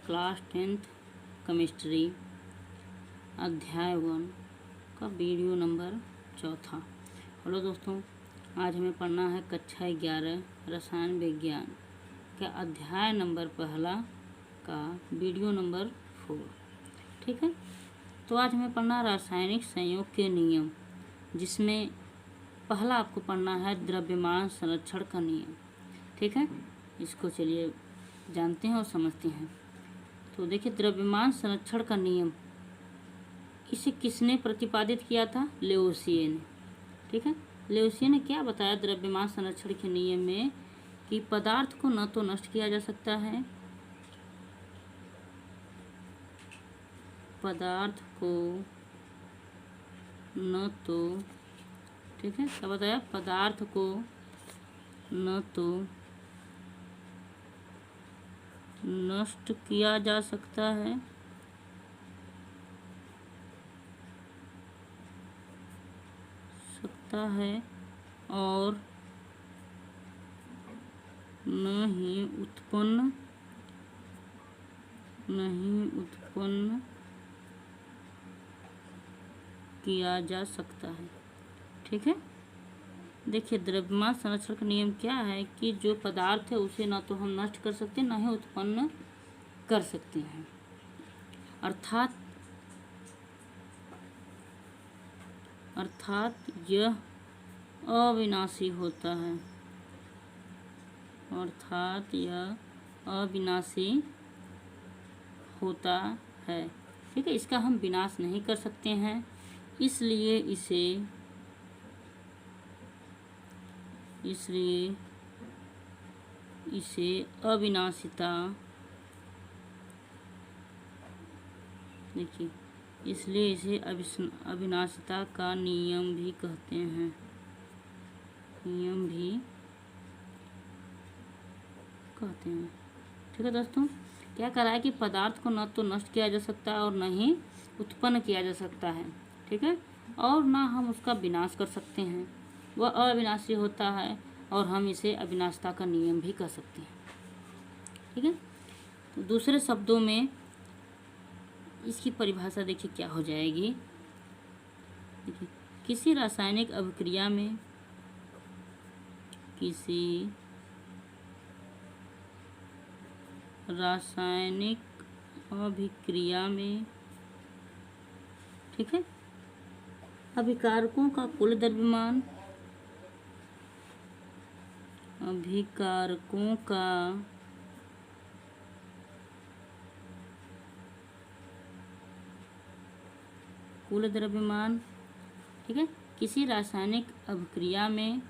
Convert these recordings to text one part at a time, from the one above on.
Class 10th chemistry अध्याय 1 का video number 4। Hello दोस्तों, आज हमें पढ़ना है कक्षा 11 रसायन विज्ञान का अध्याय नंबर 1 का वीडियो नंबर 4। ठीक है, तो आज हमें पढ़ना रासायनिक संयोग के नियम, जिसमें पहला आपको पढ़ना है द्रव्यमान संरक्षण का नियम। ठीक है, इसको चलिए जानते हैं और समझते हैं। तो देखिए, द्रव्यमान संरक्षण का नियम, इसे किसने प्रतिपादित किया था? लेवोसिए ने। ठीक है, लेवोसिए ने क्या बताया द्रव्यमान संरक्षण के नियम में? कि पदार्थ को न तो नष्ट किया जा सकता है, पदार्थ को न तो, ठीक है, क्या बताया? पदार्थ को न तो नष्ट किया जा सकता है, और न ही उत्पन्न किया जा सकता है। ठीक है, देखिए, द्रव्यमान संरक्षण का नियम क्या है कि जो पदार्थ है उसे ना तो हम नष्ट कर सकते हैं, ना ही उत्पन्न कर सकते हैं। अर्थात यह अविनाशी होता है। ठीक है, इसका हम विनाश नहीं कर सकते हैं, इसलिए इसे अविनाशिता, देखिए, इसलिए इसे अविनाशिता का नियम भी कहते हैं। ठीक है दोस्तों, क्या करा है कि पदार्थ को न तो नष्ट किया जा सकता है और न ही उत्पन्न किया जा सकता है। ठीक है, और ना हम उसका विनाश कर सकते हैं, वह अविनाशी होता है, और हम इसे अविनाशिता का नियम भी कह सकते हैं। ठीक है, तो दूसरे शब्दों में इसकी परिभाषा देखिए क्या हो जाएगी। देखिए, किसी रासायनिक अभिक्रिया में ठीक है, अभिकारकों का कुल द्रव्यमान, ठीक है, किसी रासायनिक अभिक्रिया में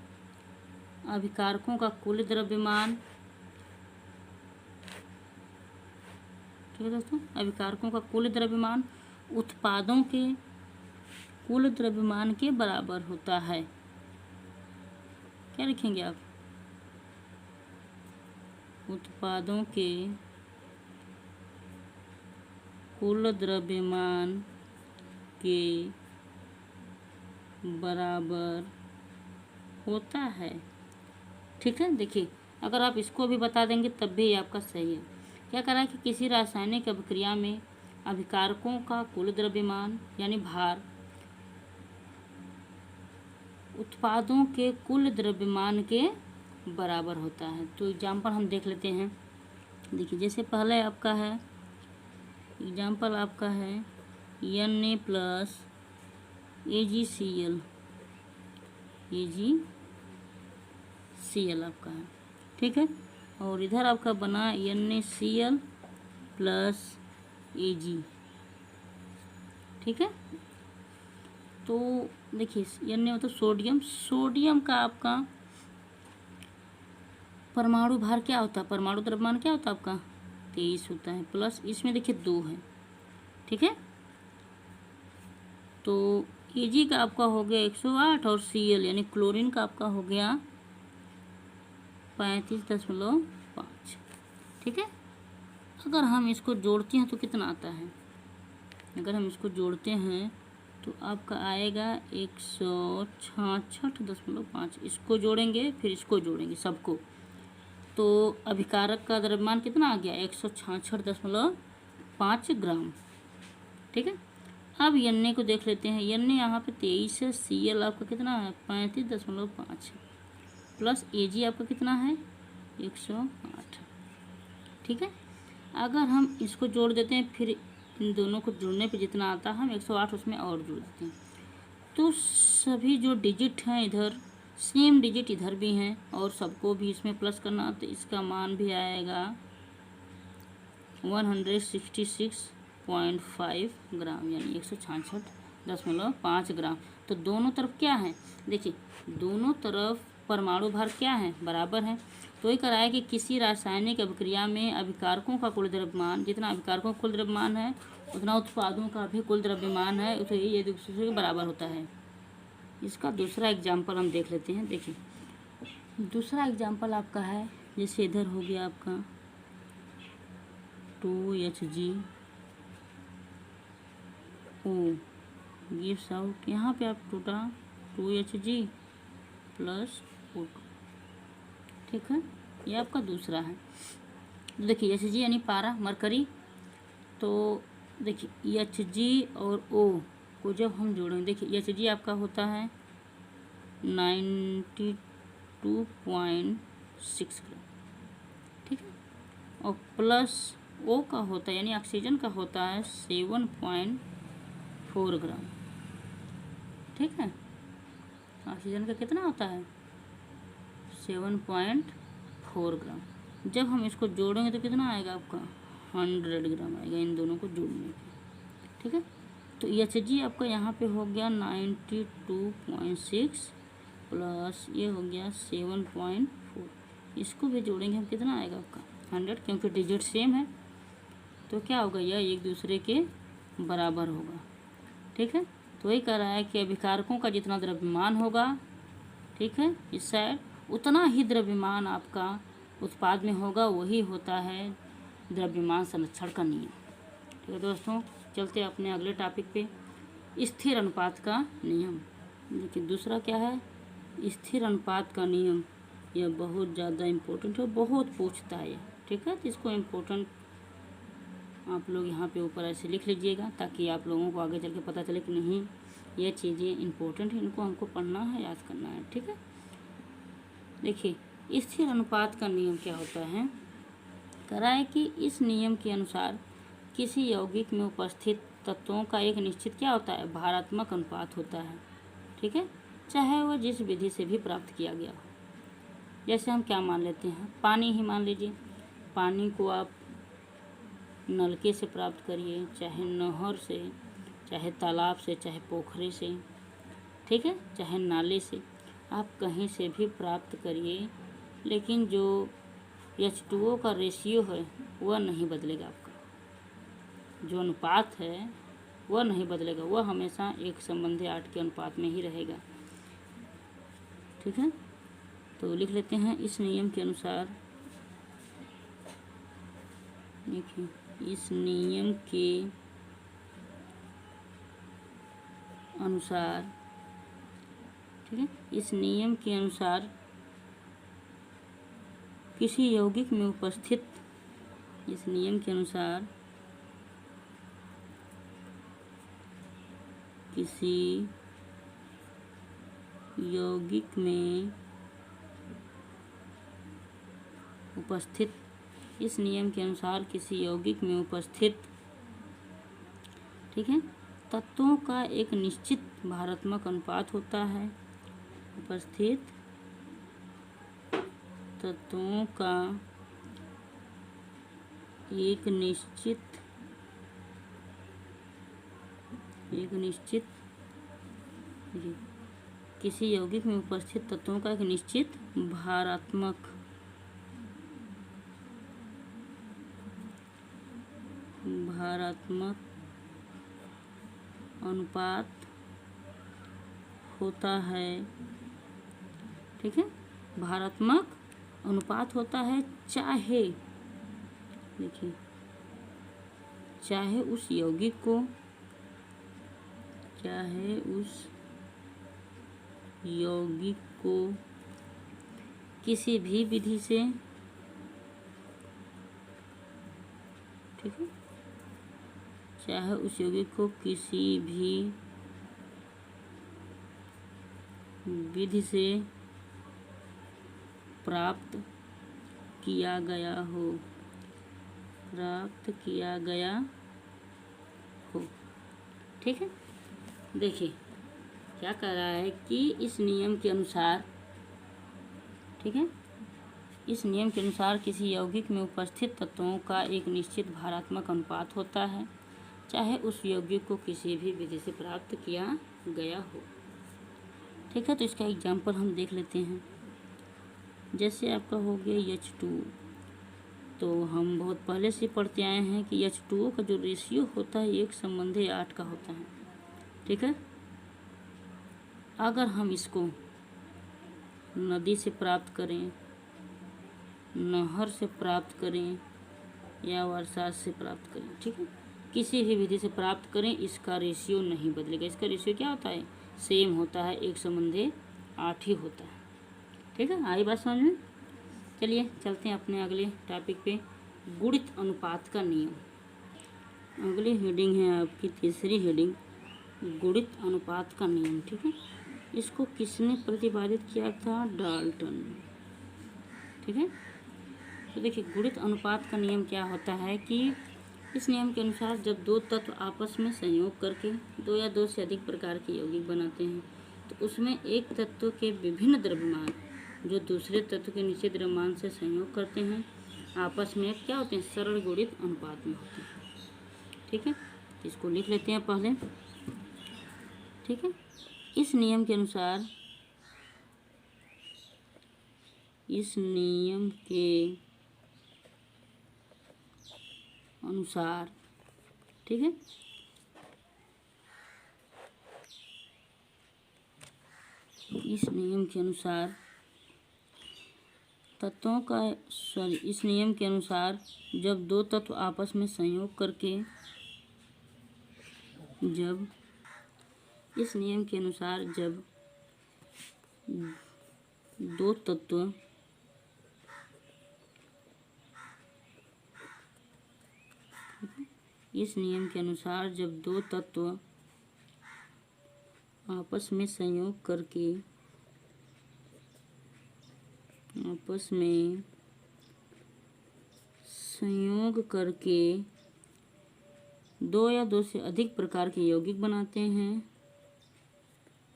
अभिकारकों का कुल द्रव्यमान, ठीक है दोस्तों, अभिकारकों का कुल द्रव्यमान उत्पादों के कुल द्रव्यमान के बराबर होता है। क्या लिखेंगे आप? उत्पादों के कुल द्रव्यमान के बराबर होता है। ठीक है, देखिए, अगर आप इसको भी बता देंगे तब भी आपका सही है। क्या करा है कि किसी रासायनिक अभिक्रिया में अभिकारकों का कुल द्रव्यमान यानी भार उत्पादों के कुल द्रव्यमान के बराबर होता है। तो एग्जाम्पल हम देख लेते हैं। देखिए, जैसे पहले आपका है एग्जाम्पल आपका है Na प्लस AgCl आपका है। ठीक है, और इधर आपका बना NaCl प्लस Ag। ठीक है, तो देखिए, Na मतलब सोडियम का आपका परमाणु भार क्या होता है? परमाणु द्रव्यमान क्या होता है आपका? 23 होता है, प्लस इसमें देखिए 2 है। ठीक है, तो Ag का आपका हो गया 108 और Cl यानी क्लोरीन का आपका हो गया 35.5। ठीक है, अगर हम इसको जोड़ते हैं तो कितना आता है? अगर हम इसको जोड़ते हैं तो आपका आएगा 166.5। इसको जोड़ेंगे फिर इसको जोड़ेंगे सबको, तो अभिकारक का द्रव्यमान कितना आ गया 166.5 ग्राम। ठीक है, अब यन्ने को देख लेते हैं। यन्ने यहाँ पे 23 है, Cl आपका कितना है 35.5 प्लस Ag आपका कितना है 108। ठीक है, अगर हम इसको जोड़ देते हैं फिर इन दोनों को जोड़ने पे जितना आता है हम 108 उसमें और जोड़ देते हैं, तो सभी जो डिजिट हैं इधर सेम डिजिट इधर भी हैं और सबको भी इसमें प्लस करना, तो इसका मान भी आएगा 166.5 ग्राम यानी 166.5 ग्राम। तो दोनों तरफ क्या है, देखिए दोनों तरफ परमाणु भार क्या है बराबर है। तो ये कराया कि किसी रासायनिक अभिक्रिया में अभिकारकों का कुल द्रव्यमान, जितना अभिकारकों का कुल द्रव्यमान है उतना उत्पादों का भी कुल द्रव्यमान है, तो ये दूसरे के बराबर होता है। इसका दूसरा एग्जाम्पल हम देख लेते हैं। देखिए दूसरा एग्जाम्पल आपका है, जैसे इधर हो गया आपका 2HgO गिव्स आउट, यहाँ पे आप टूटा 2Hg प्लस O2। ठीक है, ये आपका दूसरा है। देखिए Hg यानी पारा मरकरी, तो देखिए Hg और O को जब हम जोड़ेंगे, देखिए Hg आपका होता है 92.6 ग्राम। ठीक है, और प्लस O का होता है यानी ऑक्सीजन का होता है 7.4 ग्राम। ठीक है, ऑक्सीजन का कितना होता है 7.4 ग्राम। जब हम इसको जोड़ेंगे तो कितना आएगा आपका 100 ग्राम आएगा इन दोनों को जोड़ने पे। ठीक है, तो Hg आपका यहाँ पे हो गया 92.6 प्लस ये हो गया 7.4, इसको भी जोड़ेंगे हम कितना आएगा आपका 100, क्योंकि डिजिट सेम है तो क्या होगा यह एक दूसरे के बराबर होगा। ठीक है, तो वही कह रहा है कि अभिकारकों का जितना द्रव्यमान होगा, ठीक है, इस साइड उतना ही द्रव्यमान आपका उत्पाद में होगा, वही होता है द्रव्यमान संरक्षण का नियम। ठीक है दोस्तों, चलते अपने अगले टॉपिक पे, स्थिर अनुपात का नियम। देखिए दूसरा क्या है स्थिर अनुपात का नियम, यह बहुत ज़्यादा इम्पोर्टेंट है, बहुत पूछता है। ठीक है, तो इसको इम्पोर्टेंट आप लोग यहाँ पे ऊपर ऐसे लिख लीजिएगा ताकि आप लोगों को आगे चल के पता चले कि नहीं ये चीज़ें इम्पोर्टेंट है, इनको हमको पढ़ना है, याद करना है। ठीक है, देखिए स्थिर अनुपात का नियम क्या होता है, कह रहा है कि इस नियम के अनुसार किसी यौगिक में उपस्थित तत्वों का एक निश्चित क्या होता है भारात्मक अनुपात होता है। ठीक है, चाहे वह जिस विधि से भी प्राप्त किया गया हो। जैसे हम क्या मान लेते हैं, पानी ही मान लीजिए, पानी को आप नलके से प्राप्त करिए, चाहे नहर से, चाहे तालाब से, चाहे पोखरे से, ठीक है, चाहे नाले से, आप कहीं से भी प्राप्त करिए, लेकिन जो H2O का रेशियो है वह नहीं बदलेगा। आपका जो अनुपात है वह नहीं बदलेगा, वह हमेशा 1:8 के अनुपात में ही रहेगा। ठीक है, तो लिख लेते हैं इस नियम के अनुसार, देखिए इस नियम के अनुसार, ठीक है, इस नियम के अनुसार किसी यौगिक में उपस्थित, इस नियम के अनुसार किसी यौगिक में उपस्थित, इस नियम के अनुसार किसी यौगिक में उपस्थित, ठीक है, तत्वों का एक निश्चित भारात्मक अनुपात होता है। उपस्थित तत्वों का एक निश्चित किसी यौगिक में उपस्थित तत्वों का एक निश्चित भारात्मक अनुपात होता है। ठीक है, भारात्मक अनुपात होता है, चाहे देखिए चाहे उस यौगिक को चाहे उस यौगिक को किसी भी विधि से, ठीक है, चाहे उस यौगिक को किसी भी विधि से प्राप्त किया गया हो, प्राप्त किया गया हो। ठीक है, देखिए क्या कह रहा है कि इस नियम के अनुसार, ठीक है, इस नियम के अनुसार किसी यौगिक में उपस्थित तत्वों का एक निश्चित भारात्मक अनुपात होता है, चाहे उस यौगिक को किसी भी विधि से प्राप्त किया गया हो। ठीक है, तो इसका एग्जाम्पल हम देख लेते हैं। जैसे आपका हो गया H2, तो हम बहुत पहले से पढ़ते आए हैं कि H2O का जो रेशियो होता है 1:8 का होता है। ठीक है, अगर हम इसको नदी से प्राप्त करें, नहर से प्राप्त करें या बरसात से प्राप्त करें, ठीक है, किसी भी विधि से प्राप्त करें, इसका रेशियो नहीं बदलेगा। इसका रेशियो क्या होता है? सेम होता है, 1:8 ही होता है। ठीक है, आई बात समझ में? चलिए चलते हैं अपने अगले टॉपिक पे, गुणित अनुपात का नियम। अगली हेडिंग है आपकी तीसरी हेडिंग, गुणित अनुपात का नियम। ठीक है, इसको किसने प्रतिपादित किया था? डाल्टन। ठीक है, तो देखिए गुणित अनुपात का नियम क्या होता है कि इस नियम के अनुसार जब दो तत्व आपस में संयोग करके दो या दो से अधिक प्रकार के यौगिक बनाते हैं, तो उसमें एक तत्व के विभिन्न द्रव्यमान जो दूसरे तत्व के निश्चित द्रव्यमान से संयोग करते हैं, आपस में क्या होते हैं? सरल गुणित अनुपात में होते हैं। ठीक है, इसको लिख लेते हैं पहले। ठीक है, इस नियम के अनुसार, इस नियम के अनुसार, ठीक है, इस नियम के अनुसार तत्वों का इस नियम के अनुसार जब दो तत्व आपस में संयोग करके, जब इस नियम के अनुसार जब दो तत्व इस नियम के अनुसार जब दो तत्व आपस में संयोग करके, आपस में संयोग करके दो या दो से अधिक प्रकार के यौगिक बनाते हैं,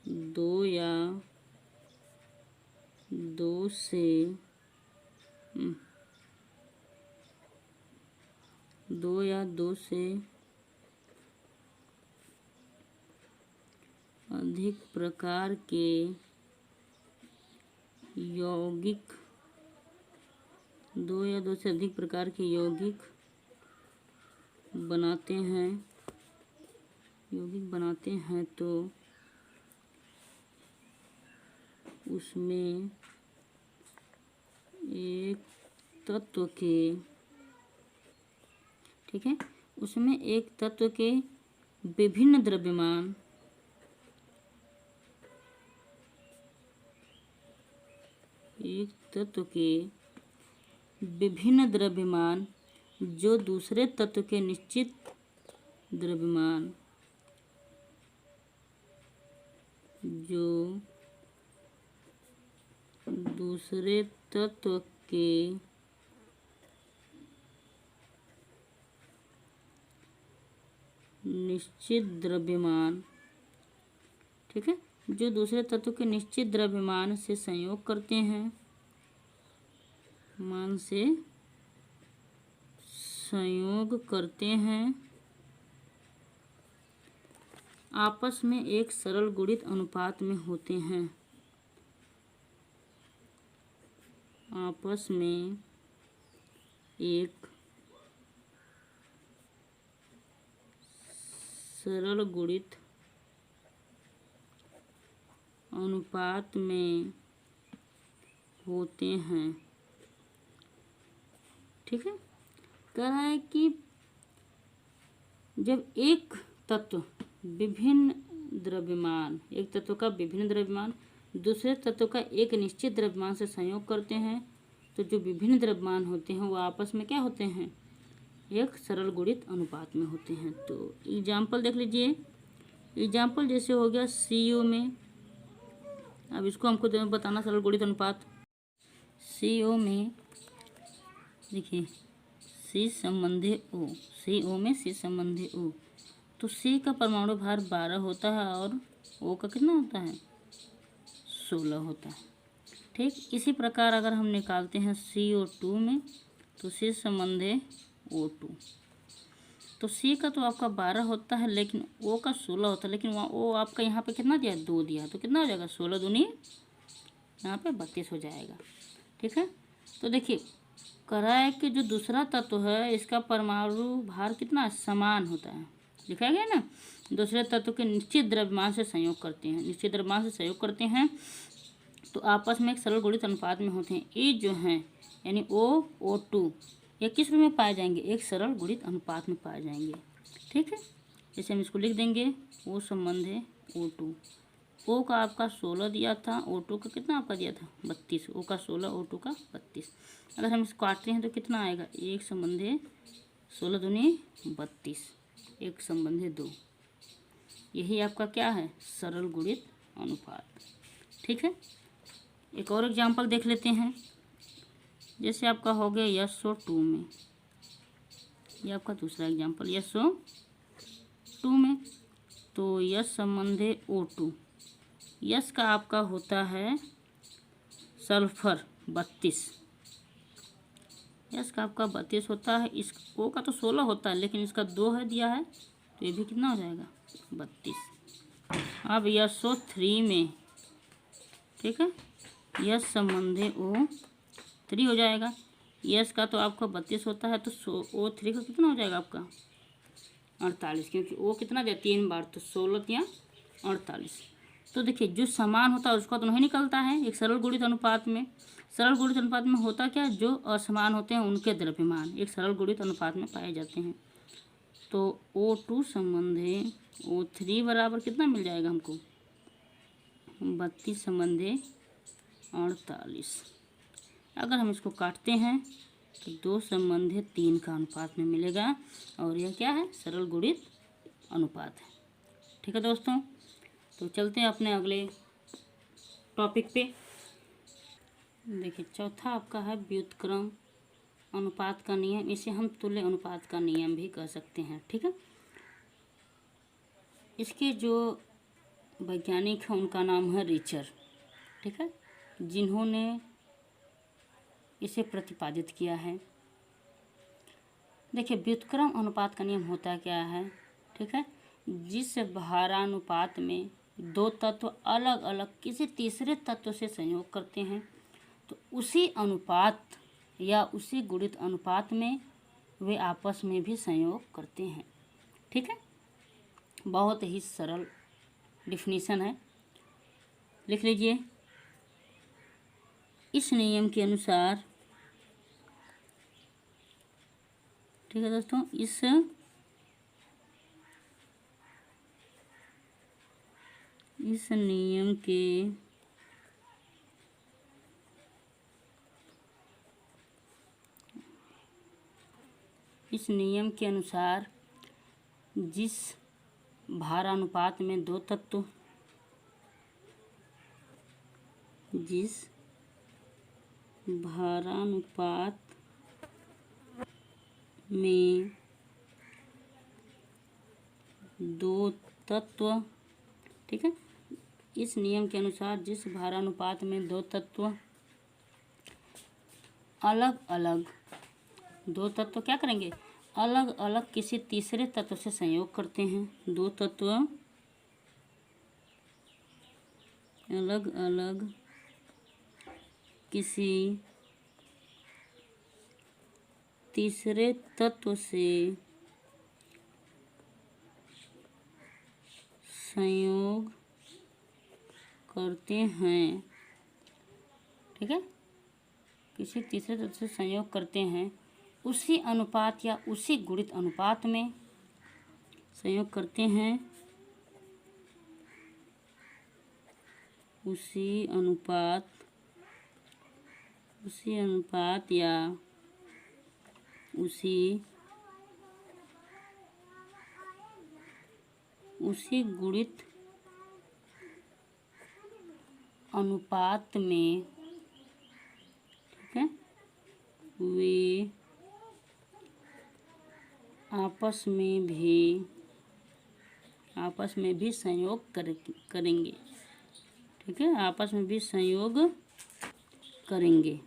दो या दो से अधिक प्रकार के यौगिक, दो या दो से अधिक प्रकार के यौगिक बनाते हैं, तो उसमें एक तत्व के, ठीक है, उसमें एक तत्व के विभिन्न द्रव्यमान, एक तत्व के विभिन्न द्रव्यमान जो दूसरे तत्व के निश्चित द्रव्यमान, जो दूसरे तत्व के निश्चित द्रव्यमान, ठीक है, जो दूसरे तत्व के निश्चित द्रव्यमान से संयोग करते हैं, मान से संयोग करते हैं, आपस में एक सरल गुणित अनुपात में होते हैं, आपस में एक सरल गुणित अनुपात में होते हैं। ठीक है, कह रहा है कि जब एक तत्व विभिन्न द्रव्यमान, एक तत्व का विभिन्न द्रव्यमान दूसरे तत्व का एक निश्चित द्रव्यमान से संयोग करते हैं तो जो विभिन्न द्रव्यमान होते हैं वो आपस में क्या होते हैं, एक सरल गुणित अनुपात में होते हैं। तो एग्जाम्पल देख लीजिए, एग्जाम्पल जैसे हो गया CO में, अब इसको हमको बताना सरल गुणित अनुपात। CO में देखिए C संबंधी O, CO में C संबंधी O, तो C का परमाणु भार 12 होता है और O का कितना होता है, 16 होता है। ठीक इसी प्रकार अगर हम निकालते हैं CO2 में, तो C संबंधी O2, तो C का तो आपका 12 होता है लेकिन O का 16 होता है, लेकिन वहाँ O आपका यहाँ पे कितना दिया, 2 दिया, तो कितना हो जाएगा, 16 दूनी यहाँ पे 32 हो जाएगा। ठीक है, तो देखिए करा है कि जो दूसरा तत्व है इसका परमाणु भार कितना समान होता है, लिखा गया ना, दूसरे तत्व के निश्चित द्रव्यमान से संयोग करते हैं, निश्चित द्रव्यमान से संयोग करते हैं तो आपस में एक सरल गुणित अनुपात में होते हैं। ये जो हैं यानी O2 ये किस रूप में पाए जाएंगे, एक सरल गुणित अनुपात में पाए जाएंगे। ठीक है, जैसे हम इसको लिख देंगे O संबंध है O2, O का आपका 16 दिया था, O2 का कितना आपका दिया था 32, O का 16 O2 का 32। अगर हम इसको काटते हैं तो कितना आएगा, एक संबंध है 16 दूनी 32, एक संबंध है 2, यही आपका क्या है, सरल गुणित अनुपात। ठीक है, एक और एग्जाम्पल देख लेते हैं, जैसे आपका हो गया SO2 में, ये आपका दूसरा एग्जाम्पल SO2 में, तो यस संबंध है O2, यस का आपका होता है सल्फर 32, यस का आपका 32 होता है, इस O का तो 16 होता है लेकिन इसका 2 है दिया है तो ये भी कितना हो जाएगा 32। अब SO3 में, ठीक है, यस संबंधी O3 हो जाएगा, यस का तो आपका 32 होता है तो O3 का कितना हो जाएगा आपका 48, क्योंकि O कितना दिया 3 बार, तो 16 या 48। तो देखिए जो समान होता है उसका तो नहीं निकलता है एक सरल गुणित अनुपात में। सरल गुणित अनुपात में होता क्या, जो असमान होते हैं उनके द्रव्यमान एक सरल गुणित अनुपात में पाए जाते हैं। तो O2 संबंधी O3 बराबर कितना मिल जाएगा हमको 32 संबंधी 48। अगर हम इसको काटते हैं तो 2 संबंधी 3 का अनुपात में मिलेगा और यह क्या है, सरल गुणित अनुपात है। ठीक है दोस्तों, तो चलते हैं अपने अगले टॉपिक पे। देखिए चौथा आपका है व्युत्क्रम अनुपात का नियम, इसे हम तुल्य अनुपात का नियम भी कह सकते हैं। ठीक है, इसके जो वैज्ञानिक हैं उनका नाम है रिचर। ठीक है, जिन्होंने इसे प्रतिपादित किया है। देखिए व्युत्क्रम अनुपात का नियम होता क्या है, ठीक है, जिस भारानुपात में दो तत्व अलग अलग किसी तीसरे तत्व से संयोग करते हैं तो उसी अनुपात या उसी गुणित अनुपात में वे आपस में भी संयोग करते हैं। ठीक है, बहुत ही सरल डिफिनीशन है, लिख लीजिए। इस नियम के अनुसार, ठीक है दोस्तों, इस नियम के अनुसार जिस भारानुपात में दो तत्व ठीक है, इस नियम के अनुसार जिस भारानुपात में दो तत्व अलग अलग क्या करेंगे, अलग अलग किसी तीसरे तत्व से संयोग करते हैं। दो तत्व अलग अलग किसी तीसरे तत्व से संयोग करते हैं। ठीक है, किसी तीसरे तत्व से संयोग करते हैं, उसी अनुपात या उसी गुणित अनुपात में संयोग करते हैं उसी अनुपात या उसी गुणित अनुपात में, ठीक है, वे आपस में भी संयोग करेंगे, ठीक है, आपस में भी संयोग करेंगे,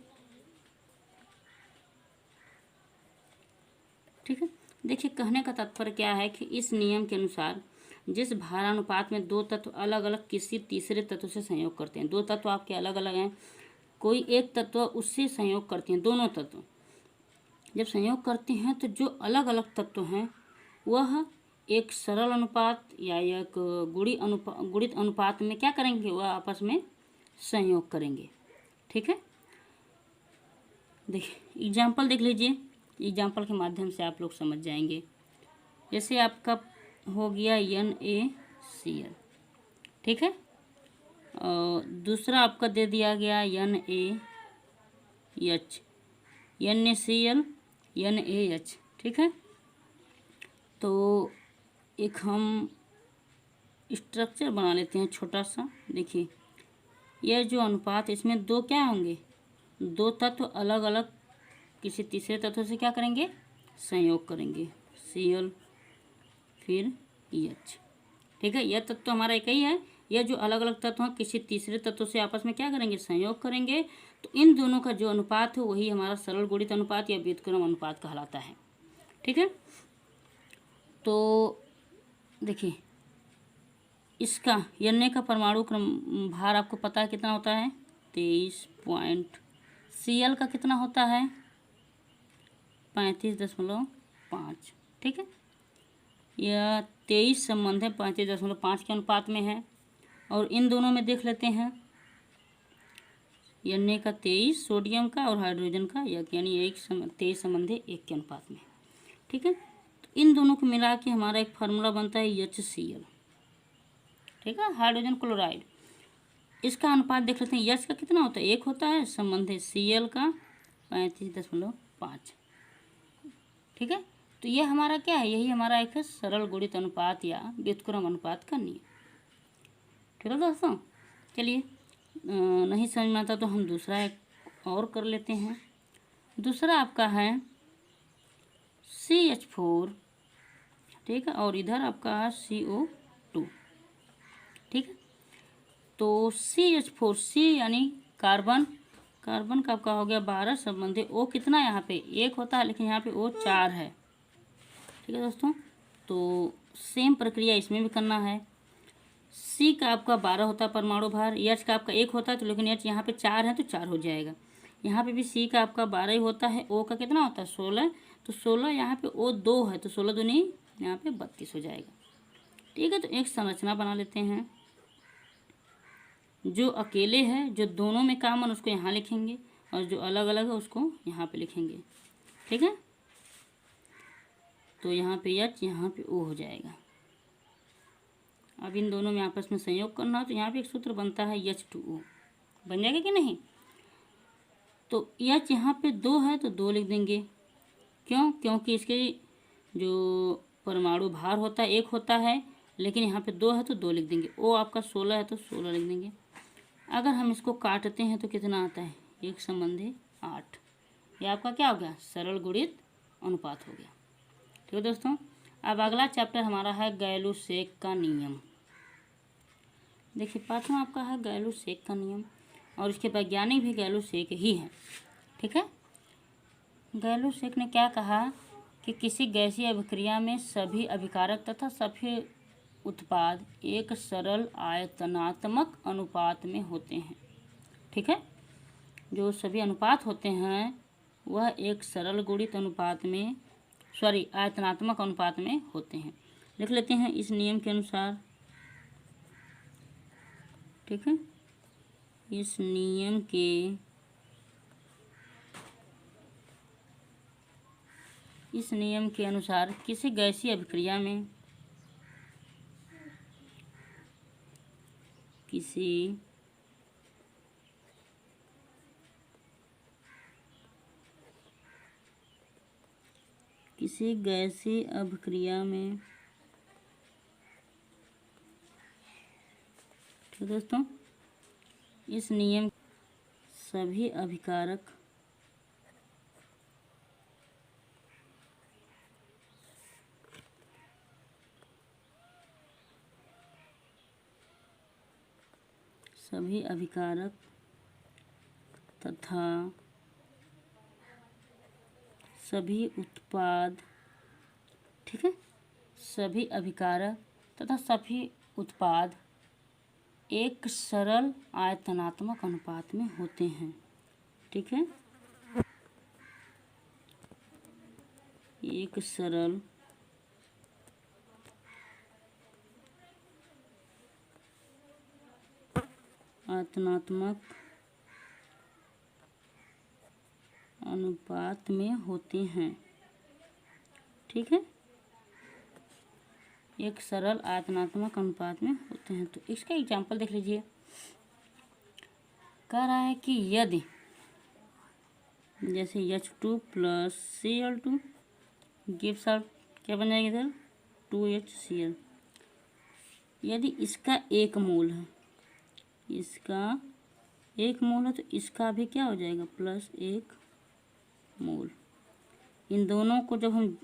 ठीक है। देखिए, कहने का तात्पर्य क्या है कि इस नियम के अनुसार जिस भारानुपात में दो तत्व अलग अलग किसी तीसरे तत्व से संयोग करते हैं, दो तत्व आपके अलग अलग हैं, कोई एक तत्व उससे संयोग करते हैं, दोनों तत्व जब संयोग करते हैं तो जो अलग अलग तत्व हैं वह एक सरल अनुपात या एक गुणित अनुपात में क्या करेंगे, वह आपस में संयोग करेंगे, ठीक है। देखिए एग्जाम्पल देख लीजिए, एग्जाम्पल के माध्यम से आप लोग समझ जाएंगे। जैसे आपका हो गया NaCl, ठीक है, और दूसरा आपका दे दिया गया NaH, NaCl NaH, ठीक है। तो एक हम स्ट्रक्चर बना लेते हैं छोटा सा। देखिए यह जो अनुपात, इसमें दो क्या होंगे, दो तत्व अलग अलग किसी तीसरे तत्व से क्या करेंगे, संयोग करेंगे, Cl फिर H, ठीक है। यह तत्व हमारा एक ही है, यह जो अलग अलग तत्व हैं किसी तीसरे तत्व से आपस में क्या करेंगे, संयोग करेंगे। तो इन दोनों का जो अनुपात है वही हमारा सरल गुणित अनुपात या व्युत्क्रम अनुपात कहलाता है, ठीक है। तो देखिए इसका Na का परमाणु क्रम भार आपको पता है कितना होता है, 23 Cl का कितना होता है, 35.5, ठीक है। यह 23 संबंध है 35.5 के अनुपात में है। और इन दोनों में देख लेते हैं, Na का 23 सोडियम का और हाइड्रोजन का यानी 23 संबंध है 1 के अनुपात में, ठीक है। तो इन दोनों को मिला के हमारा एक फार्मूला बनता है HCl, ठीक है, हाइड्रोजन क्लोराइड। इसका अनुपात देख लेते हैं, H का कितना होता है, 1 होता है, संबंध है Cl का 35.5, ठीक है। तो ये हमारा क्या है, यही हमारा एक है सरल गुणित अनुपात या व्युत्क्रम अनुपात का नियम, ठीक है दोस्तों। चलिए नहीं समझ में आता तो हम दूसरा एक और कर लेते हैं। दूसरा आपका है CH4, ठीक है, और इधर आपका है CO2, ठीक है। तो CH4 C यानी कार्बन का आपका हो गया 12 संबंधी O कितना, यहाँ पे 1 होता है लेकिन यहाँ पे O 4 है, ठीक है दोस्तों। तो सेम प्रक्रिया इसमें भी करना है। C का आपका 12 होता है परमाणु भार, H का आपका 1 होता है तो लेकिन H यहाँ पे 4 है तो 4 हो जाएगा। यहाँ पे भी C का आपका 12 ही होता है, O का कितना होता है 16, तो 16 यहाँ पे O 2 है तो 16 दूनी यहाँ पे 32 हो जाएगा, ठीक है। तो एक संरचना बना लेते हैं, जो अकेले है, जो दोनों में कॉमन उसको यहाँ लिखेंगे और जो अलग अलग है उसको यहाँ पे लिखेंगे, ठीक है। तो यहाँ पे H यहाँ पे O हो जाएगा। अब इन दोनों में आपस में संयोग करना हो तो यहाँ पे एक सूत्र बनता है H2O, बन जाएगा कि नहीं। तो H यहाँ पे 2 है तो 2 लिख देंगे, क्यों, क्योंकि इसके जो परमाणु भार होता है 1 होता है लेकिन यहाँ पे 2 है तो 2 लिख देंगे। O आपका 16 है तो 16 लिख देंगे। अगर हम इसको काटते हैं तो कितना आता है, 1 संबंधी 8, ये आपका क्या हो गया, सरल गुणित अनुपात हो गया, ठीक है दोस्तों। अब अगला चैप्टर हमारा है गैलू-शेक का नियम। देखिए पाठवा आपका है गैलू-शेक का नियम और इसके वैज्ञानिक भी गैलू-शेक ही हैं, ठीक है। गैलू-शेक ने क्या कहा कि किसी गैसीय अभिक्रिया में सभी अभिकारक तथा सभी उत्पाद एक सरल आयतनात्मक अनुपात में होते हैं, ठीक है। जो सभी अनुपात होते हैं वह एक सरल गुणित अनुपात में आयतनात्मक अनुपात में होते हैं। लिख लेते हैं इस नियम के अनुसार, ठीक है। इस नियम के अनुसार किसी गैसीय अभिक्रिया में किसी किसी गैसीय अभिक्रिया में, तो दोस्तों इस नियम सभी अभिकारक तथा सभी उत्पाद, ठीक है, सभी अभिकारक तथा सभी उत्पाद एक सरल आयतनात्मक अनुपात में होते हैं, ठीक है। एक सरल आयतनात्मक अनुपात में होते हैं, ठीक है। एक सरल आयतनात्मक अनुपात में होते हैं। तो इसका एग्जाम्पल देख लीजिए। कह रहा है कि यदि जैसे H2 + Cl2 गिव्स आउट, क्या बन जाएगा इधर 2HCl। यदि इसका 1 मोल है, इसका 1 मोल है, तो इसका भी क्या हो जाएगा +1 मोल। इन दोनों को जब हम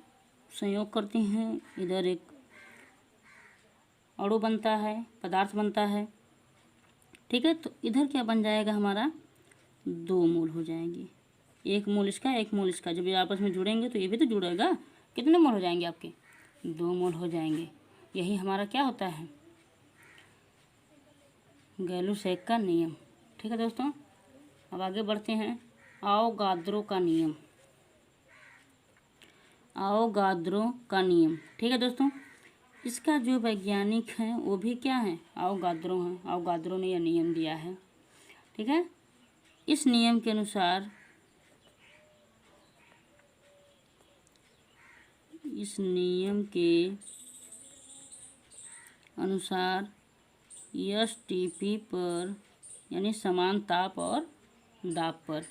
संयोग करते हैं, इधर एक अणु बनता है, पदार्थ बनता है, ठीक है। तो इधर क्या बन जाएगा हमारा 2 मोल हो जाएंगे। 1 मोल इसका, 1 मोल इसका, जब ये आपस में जुड़ेंगे तो ये भी तो जुड़ेगा। कितने मोल हो जाएंगे आपके 2 मोल हो जाएंगे। यही हमारा क्या होता है गैलुसैक का नियम, ठीक है दोस्तों। अब आगे बढ़ते हैं। आवोगाद्रो का नियम, आवोगाद्रो का नियम, ठीक है दोस्तों। इसका जो वैज्ञानिक है वो भी क्या है आवोगाद्रो हैं। आवोगाद्रो ने यह नियम दिया है, ठीक है। इस नियम के अनुसार, इस नियम के अनुसार STP पर, यानी समान ताप और दाब पर,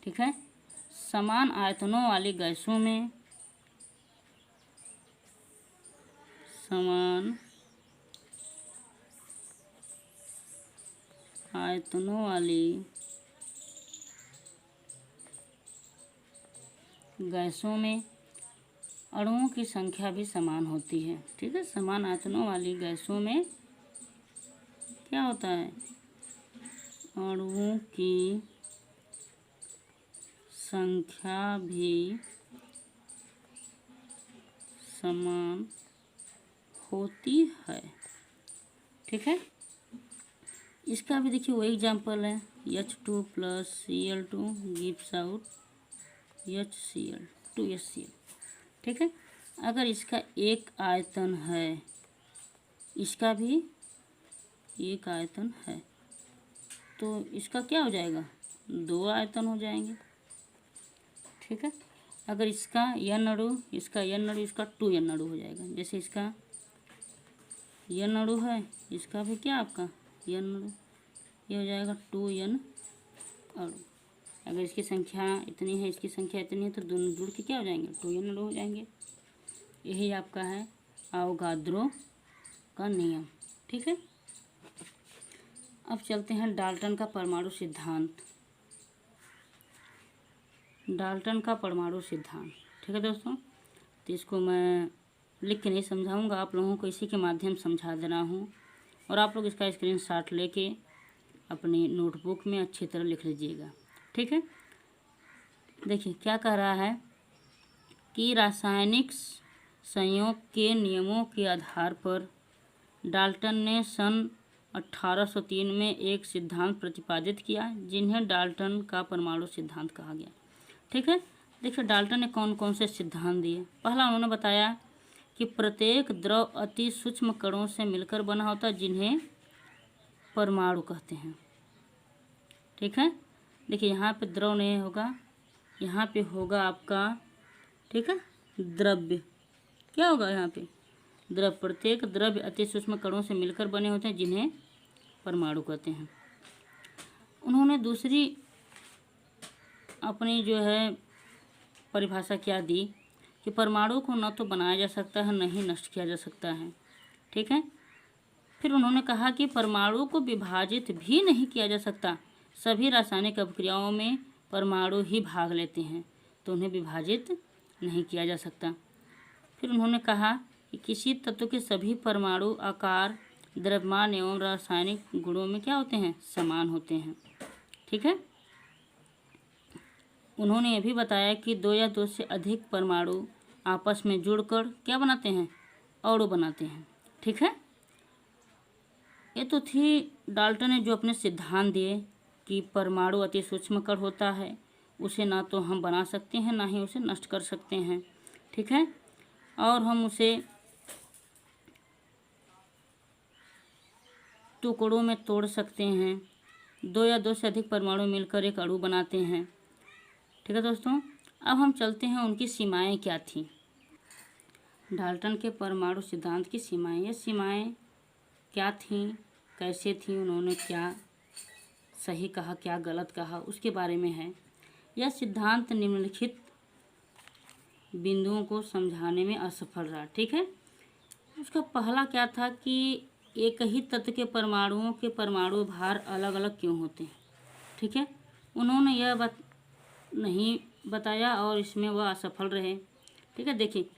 ठीक है, समान आयतनों वाली गैसों में, समान आयतनों वाली गैसों में अणुओं की संख्या भी समान होती है, ठीक है। समान आयतनों वाली गैसों में क्या होता है अणुओं की संख्या भी समान होती है, ठीक है। इसका भी देखिए वही एग्जाम्पल है। H2 + Cl2 gives out HCl 2HCl, ठीक है। अगर इसका 1 आयतन है, इसका भी 1 आयतन है, तो इसका क्या हो जाएगा 2 आयतन हो जाएंगे, ठीक है। अगर इसका N अणु, इसका N अणु, इसका 2N अणु हो जाएगा। जैसे इसका N अणु है, इसका भी क्या आपका N अणु, ये हो जाएगा 2N अणु। अगर इसकी संख्या इतनी है, इसकी संख्या इतनी है, तो दोनों जुड़ के क्या हो जाएंगे 2N अणु हो जाएंगे। यही आपका है आवोगाद्रो का नियम, ठीक है। अब चलते हैं डाल्टन का परमाणु सिद्धांत। डाल्टन का परमाणु सिद्धांत, ठीक है दोस्तों। तो इसको मैं लिख के नहीं समझाऊंगा, आप लोगों को इसी के माध्यम समझा देना हूँ, और आप लोग इसका स्क्रीनशॉट लेके अपनी नोटबुक में अच्छी तरह लिख लीजिएगा, ठीक है। देखिए क्या कह रहा है कि रासायनिक संयोग के नियमों के आधार पर डाल्टन ने सन 1803 में एक सिद्धांत प्रतिपादित किया, जिन्हें डाल्टन का परमाणु सिद्धांत कहा गया, ठीक है। देखिए डाल्टन ने कौन कौन से सिद्धांत दिए। पहला उन्होंने बताया कि प्रत्येक द्रव अति सूक्ष्म कणों से मिलकर बना होता है, जिन्हें परमाणु कहते हैं, ठीक है। देखिए यहाँ पे द्रव नहीं होगा, यहाँ पे होगा आपका, ठीक है, द्रव्य। क्या होगा यहाँ पे द्रव। प्रत्येक द्रव्य अति सूक्ष्म कणों से मिलकर बने होते हैं, जिन्हें परमाणु कहते हैं। उन्होंने दूसरी अपनी जो है परिभाषा क्या दी कि परमाणु को न तो बनाया जा सकता है न ही नष्ट किया जा सकता है। ठीक है। फिर उन्होंने कहा कि परमाणु को विभाजित भी नहीं किया जा सकता, सभी रासायनिक अभिक्रियाओं में परमाणु ही भाग लेते हैं, तो उन्हें विभाजित नहीं किया जा सकता। फिर उन्होंने कहा कि किसी तत्व के सभी परमाणु आकार, द्रव्यमान एवं रासायनिक गुणों में क्या होते हैं, समान होते हैं। ठीक है। उन्होंने यह भी बताया कि 2 या 2 से अधिक परमाणु आपस में जुड़कर क्या बनाते हैं, अणु बनाते हैं। ठीक है। ये तो थी डाल्टन ने जो अपने सिद्धांत दिए कि परमाणु अति सूक्ष्म कण होता है, उसे ना तो हम बना सकते हैं ना ही उसे नष्ट कर सकते हैं। ठीक है। और हम उसे टुकड़ों में तोड़ सकते हैं। 2 या 2 से अधिक परमाणु मिलकर एक अणु बनाते हैं। ठीक है दोस्तों। अब हम चलते हैं उनकी सीमाएं क्या थी, डाल्टन के परमाणु सिद्धांत की सीमाएं। ये सीमाएं क्या थीं, कैसे थीं, उन्होंने क्या सही कहा क्या गलत कहा, उसके बारे में है। यह सिद्धांत निम्नलिखित बिंदुओं को समझाने में असफल रहा। ठीक है। उसका पहला क्या था कि एक ही तत्व के परमाणुओं के परमाणु भार अलग अलग क्यों होते हैं। ठीक है। उन्होंने यह बात नहीं बताया और इसमें वह असफल रहे। ठीक है। देखिए,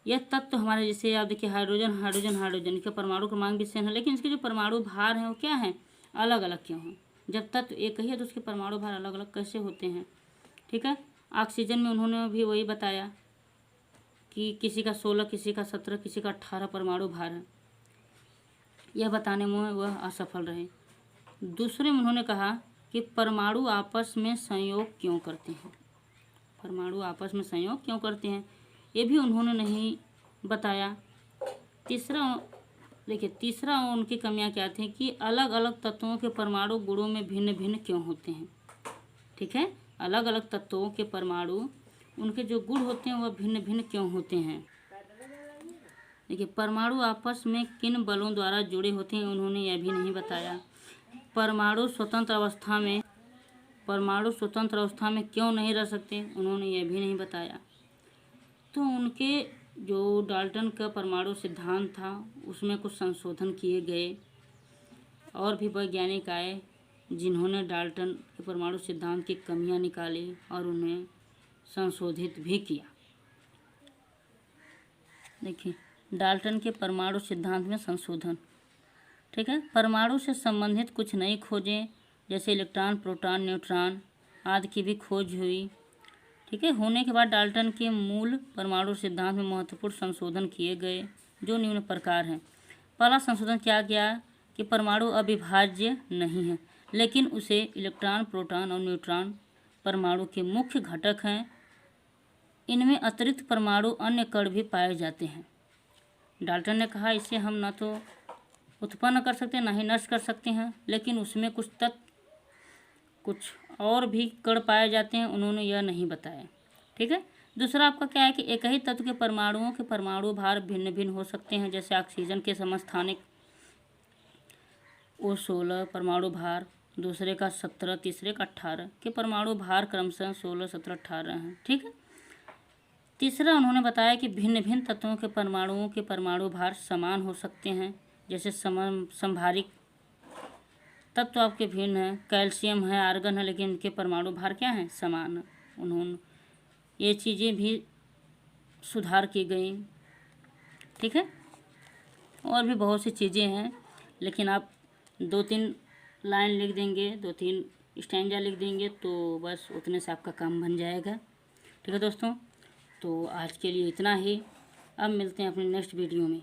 यह तत्व हमारे जैसे आप देखिए हाइड्रोजन हाइड्रोजन हाइड्रोजन, इसका परमाणु क्रमांक भी सेम है, लेकिन इसके जो परमाणु भार हैं वो क्या हैं, अलग अलग क्यों हैं। जब तत्व एक ही है तो उसके परमाणु भार अलग अलग कैसे होते हैं। ठीक है। ऑक्सीजन में उन्होंने भी वही बताया कि किसी का 16, किसी का 17, किसी का 18 परमाणु भार है। यह बताने में वह असफल रहे। दूसरे में उन्होंने कहा कि परमाणु आपस में संयोग क्यों करते हैं, परमाणु आपस में संयोग क्यों करते हैं, ये भी उन्होंने नहीं बताया। तीसरा उनकी कमियां क्या थी कि अलग अलग तत्वों के परमाणु गुणों में भिन्न भिन्न क्यों होते हैं। ठीक है। अलग अलग तत्वों के परमाणु, उनके जो गुण होते हैं वह भिन्न भिन्न क्यों होते हैं। देखिए, परमाणु आपस में किन बलों द्वारा जुड़े होते हैं, उन्होंने यह भी नहीं बताया। परमाणु स्वतंत्र अवस्था में क्यों नहीं रह सकते, उन्होंने यह भी नहीं बताया। तो उनके जो डाल्टन का परमाणु सिद्धांत था उसमें कुछ संशोधन किए गए, और भी वैज्ञानिक आए जिन्होंने डाल्टन के परमाणु सिद्धांत की कमियां निकाली और उन्हें संशोधित भी किया। देखिए, डाल्टन के परमाणु सिद्धांत में संशोधन। ठीक है। परमाणु से संबंधित कुछ नई खोजें जैसे इलेक्ट्रॉन, प्रोटॉन, न्यूट्रॉन आदि की भी खोज हुई। ठीक है। होने के बाद डाल्टन के मूल परमाणु सिद्धांत में महत्वपूर्ण संशोधन किए गए जो निम्न प्रकार हैं। पहला संशोधन क्या गया कि परमाणु अविभाज्य नहीं है, लेकिन उसे इलेक्ट्रॉन, प्रोटॉन और न्यूट्रॉन परमाणु के मुख्य घटक हैं। इनमें अतिरिक्त परमाणु अन्य कण भी पाए जाते हैं। डाल्टन ने कहा इसे हम न तो उत्पन्न कर सकते ना ही नष्ट कर सकते हैं, लेकिन उसमें कुछ और भी कण पाए जाते हैं, उन्होंने यह नहीं बताया। ठीक है। दूसरा आपका क्या है कि एक ही तत्व के परमाणुओं के परमाणु भार भिन्न भिन्न हो सकते हैं। जैसे ऑक्सीजन के समस्थानिक वो 16 परमाणु भार, दूसरे का 17, तीसरे का 18 के परमाणु भार क्रमशः 16, 17, 18 हैं। ठीक है। तीसरा उन्होंने बताया कि भिन्न भिन्न तत्वों के परमाणुओं के परमाणु भार समान हो सकते हैं। जैसे संभारिक तत्व आपके भिन्न हैं, कैल्शियम है, आर्गन है, लेकिन इनके परमाणु भार क्या हैं, समान है। उन्होंने ये चीज़ें भी सुधार की गई। ठीक है। और भी बहुत सी चीज़ें हैं, लेकिन आप 2-3 लाइन लिख देंगे, 2-3 स्टैंजा लिख देंगे तो बस उतने से आपका काम बन जाएगा। ठीक है दोस्तों, तो आज के लिए इतना ही। अब मिलते हैं अपने नेक्स्ट वीडियो में।